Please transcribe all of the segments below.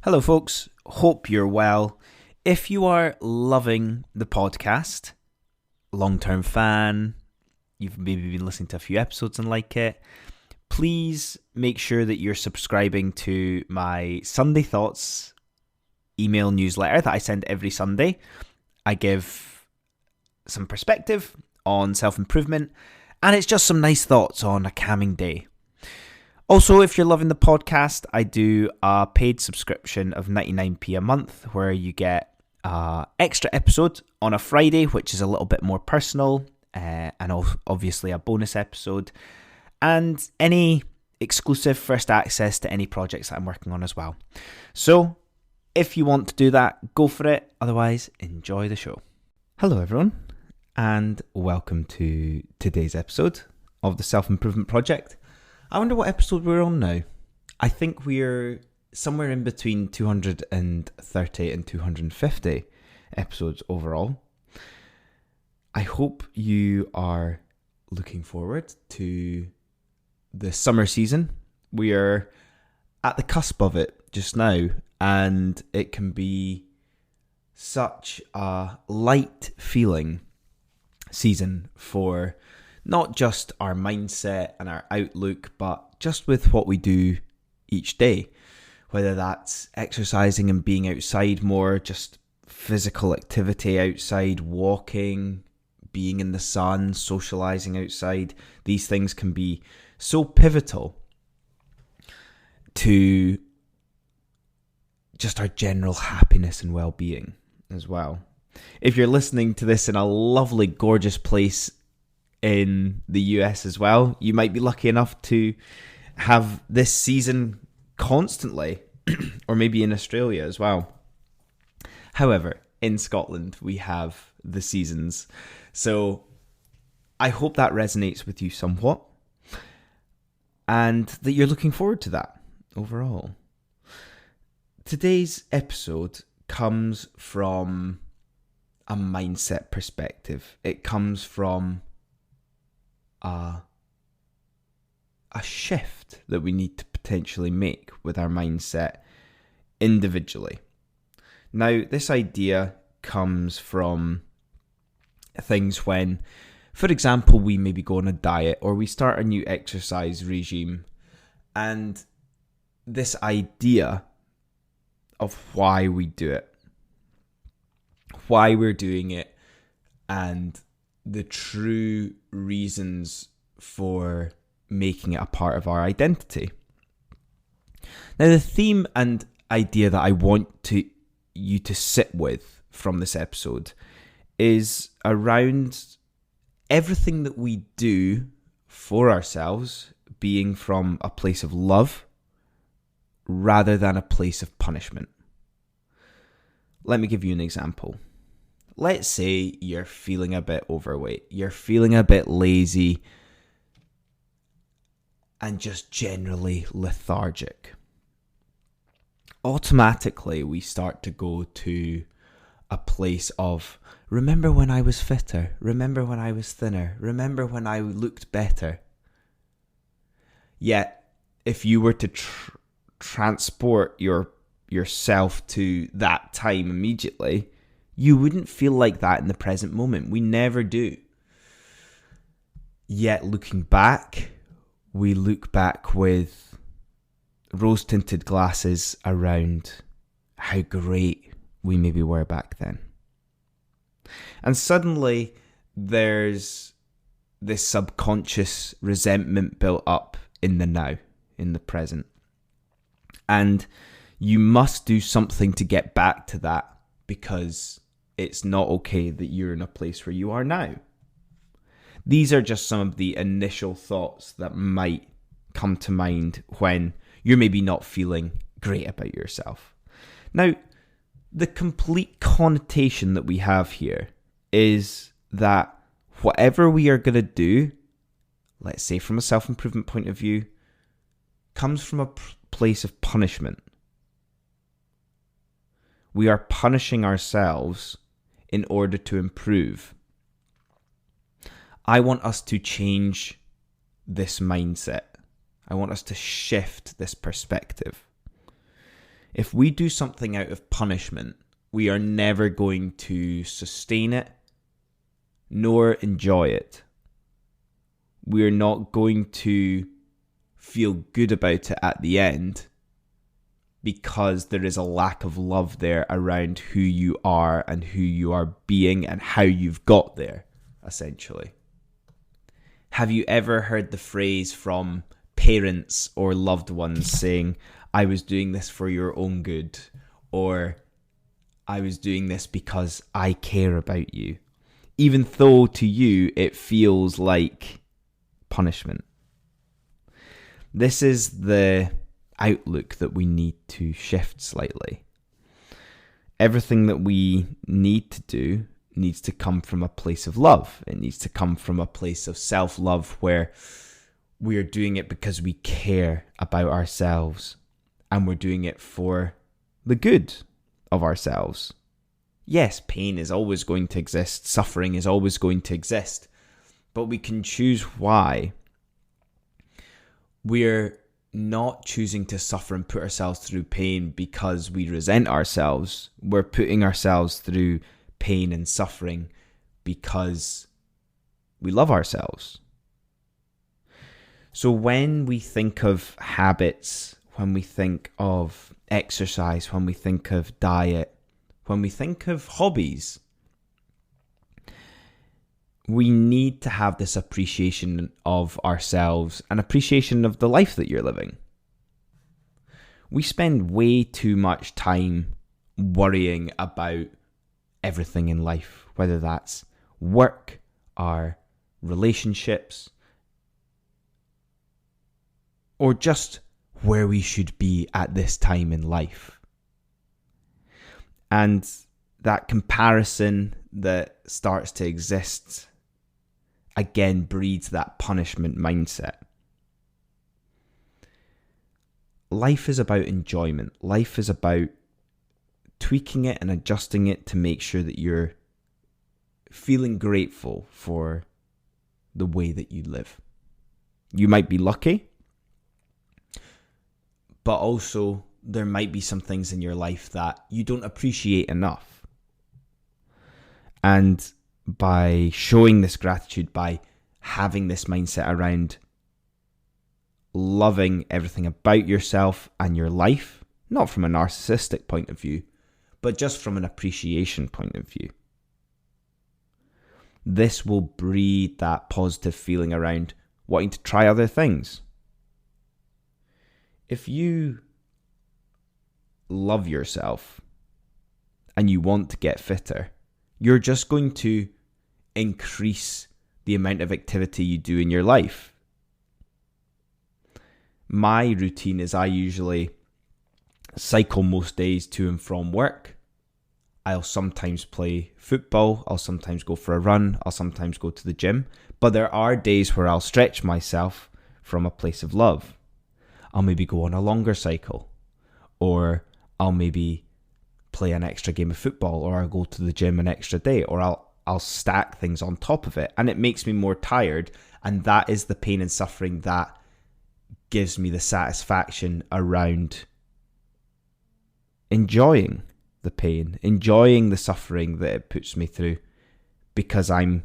Hello, folks. Hope you're well. If you are loving the podcast, long-term fan, you've maybe been listening to a few episodes and like it, please make sure that you're subscribing to my Sunday Thoughts email newsletter that I send every Sunday. I give some perspective on self-improvement, and it's just some nice thoughts on a calming day. Also, if you're loving the podcast, I do a paid subscription of 99p a month where you get an extra episode on a Friday, which is a little bit more personal, and obviously a bonus episode, and any exclusive first access to any projects that I'm working on as well. So, if you want to do that, go for it. Otherwise, enjoy the show. Hello, everyone, and welcome to today's episode of the Self-Improvement Project. I wonder what episode we're on now. I think we're somewhere in between 230 and 250 episodes overall. I hope you are looking forward to the summer season. We are at the cusp of it just now, and it can be such a light feeling season for not just our mindset and our outlook, but just with what we do each day. Whether that's exercising and being outside more, just physical activity outside, walking, being in the sun, socializing outside. These things can be so pivotal to just our general happiness and well-being as well. If you're listening to this in a lovely, gorgeous place in the US as well, you might be lucky enough to have this season constantly, or maybe in Australia as well. However, in Scotland, we have the seasons. So I hope that resonates with you somewhat, and that you're looking forward to that overall. Today's episode comes from a mindset perspective. It comes from a shift that we need to potentially make with our mindset individually. Now, this idea comes from things when, for example, we maybe go on a diet or we start a new exercise regime, and this idea of why we do it, why we're doing it, and the true reasons for making it a part of our identity. Now, the theme and idea that I want you to sit with from this episode is around everything that we do for ourselves being from a place of love rather than a place of punishment. Let me give you an example. Let's say you're feeling a bit overweight, you're feeling a bit lazy, and just generally lethargic. Automatically, we start to go to a place of, remember when I was fitter, remember when I was thinner, remember when I looked better. Yet, if you were to transport yourself to that time immediately, you wouldn't feel like that in the present moment. We never do. Yet looking back, we look back with rose-tinted glasses around how great we maybe were back then. And suddenly there's this subconscious resentment built up in the now, in the present. And you must do something to get back to that, because it's not okay that you're in a place where you are now. These are just some of the initial thoughts that might come to mind when you're maybe not feeling great about yourself. Now, the complete connotation that we have here is that whatever we are going to do, let's say from a self-improvement point of view, comes from a place of punishment. We are punishing ourselves in order to improve. I want us to change this mindset. I want us to shift this perspective. If we do something out of punishment, we are never going to sustain it nor enjoy it. We are not going to feel good about it at the end because there is a lack of love there around who you are and who you are being and how you've got there, essentially. Have you ever heard the phrase from parents or loved ones saying, I was doing this for your own good, or I was doing this because I care about you, even though to you it feels like punishment? This is the outlook that we need to shift slightly. Everything that we need to do needs to come from a place of love. It needs to come from a place of self-love where we are doing it because we care about ourselves and we're doing it for the good of ourselves. Yes, pain is always going to exist. Suffering is always going to exist. But we can choose why. We're not choosing to suffer and put ourselves through pain because we resent ourselves. We're putting ourselves through pain and suffering because we love ourselves. So when we think of habits, when we think of exercise, when we think of diet, when we think of hobbies, we need to have this appreciation of ourselves and appreciation of the life that you're living. We spend way too much time worrying about everything in life, whether that's work, our relationships, or just where we should be at this time in life. And that comparison that starts to exist again breeds that punishment mindset. Life is about enjoyment. Life is about tweaking it and adjusting it to make sure that you're feeling grateful for the way that you live. You might be lucky, but also there might be some things in your life that you don't appreciate enough. And by showing this gratitude, by having this mindset around loving everything about yourself and your life, not from a narcissistic point of view, but just from an appreciation point of view, this will breed that positive feeling around wanting to try other things. If you love yourself and you want to get fitter, you're just going to increase the amount of activity you do in your life. My routine is I usually cycle most days to and from work. I'll sometimes play football. I'll sometimes go for a run. I'll sometimes go to the gym. But there are days where I'll stretch myself from a place of love. I'll maybe go on a longer cycle, or I'll maybe play an extra game of football, or I'll go to the gym an extra day, or I'll stack things on top of it, and it makes me more tired. And that is the pain and suffering that gives me the satisfaction around enjoying the pain, enjoying the suffering that it puts me through, because I'm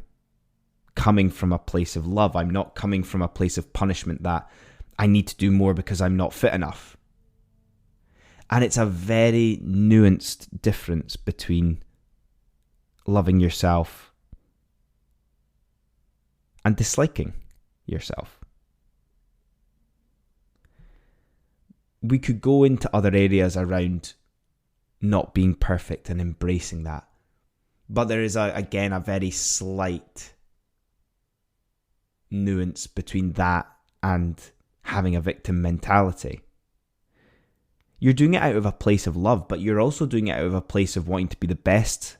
coming from a place of love. I'm not coming from a place of punishment that I need to do more because I'm not fit enough. And it's a very nuanced difference between loving yourself and disliking yourself. We could go into other areas around not being perfect and embracing that. But there is, again, a very slight nuance between that and having a victim mentality. You're doing it out of a place of love, but you're also doing it out of a place of wanting to be the best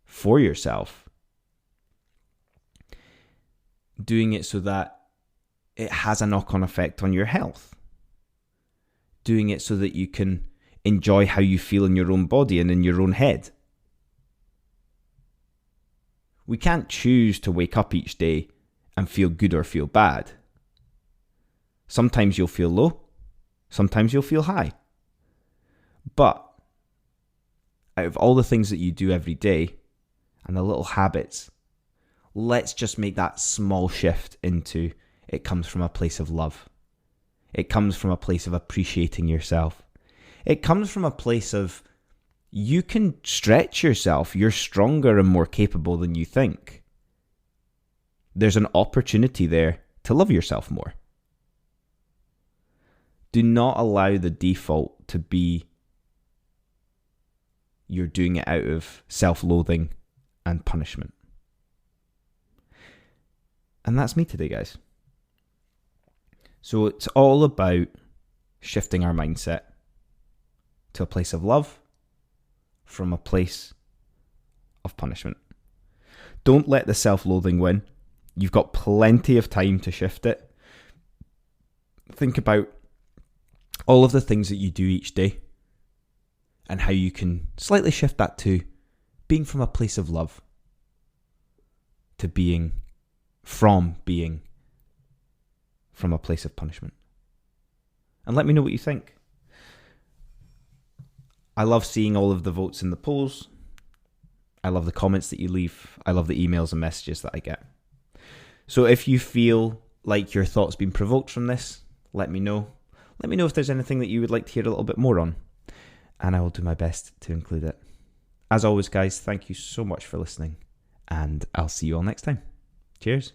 for yourself. Doing it so that it has a knock-on effect on your health. Doing it so that you can enjoy how you feel in your own body and in your own head. We can't choose to wake up each day and feel good or feel bad. Sometimes you'll feel low, sometimes you'll feel high. But out of all the things that you do every day and the little habits, let's just make that small shift into it comes from a place of love. It comes from a place of appreciating yourself. It comes from a place of you can stretch yourself. You're stronger and more capable than you think. There's an opportunity there to love yourself more. Do not allow the default to be you're doing it out of self-loathing and punishment. And that's me today, guys. So it's all about shifting our mindset to a place of love from a place of punishment. Don't let the self-loathing win. You've got plenty of time to shift it. Think about all of the things that you do each day and how you can slightly shift that to being from a place of love to being from a place of punishment. And let me know what you think. I love seeing all of the votes in the polls. I love the comments that you leave. I love the emails and messages that I get. So if you feel like your thoughts been provoked from this, let me know. Let me know if there's anything that you would like to hear a little bit more on, and I will do my best to include it. As always, guys, thank you so much for listening, and I'll see you all next time. Cheers.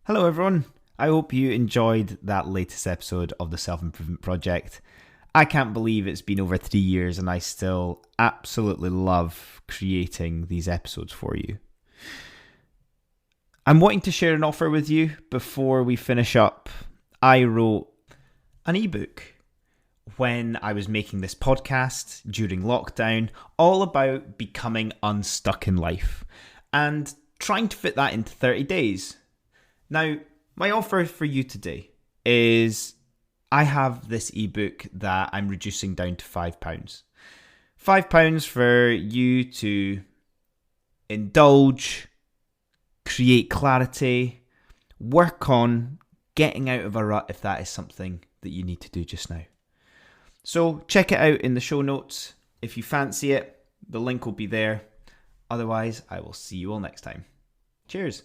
Hello, everyone. I hope you enjoyed that latest episode of the Self-Improvement Project. I can't believe it's been over 3 years and I still absolutely love creating these episodes for you. I'm wanting to share an offer with you before we finish up. I wrote an ebook when I was making this podcast during lockdown, all about becoming unstuck in life and trying to fit that into 30 days. Now, my offer for you today is I have this ebook that I'm reducing down to £5. £5 for you to indulge, create clarity, work on getting out of a rut if that is something that you need to do just now. So check it out in the show notes. If you fancy it, the link will be there. Otherwise, I will see you all next time. Cheers.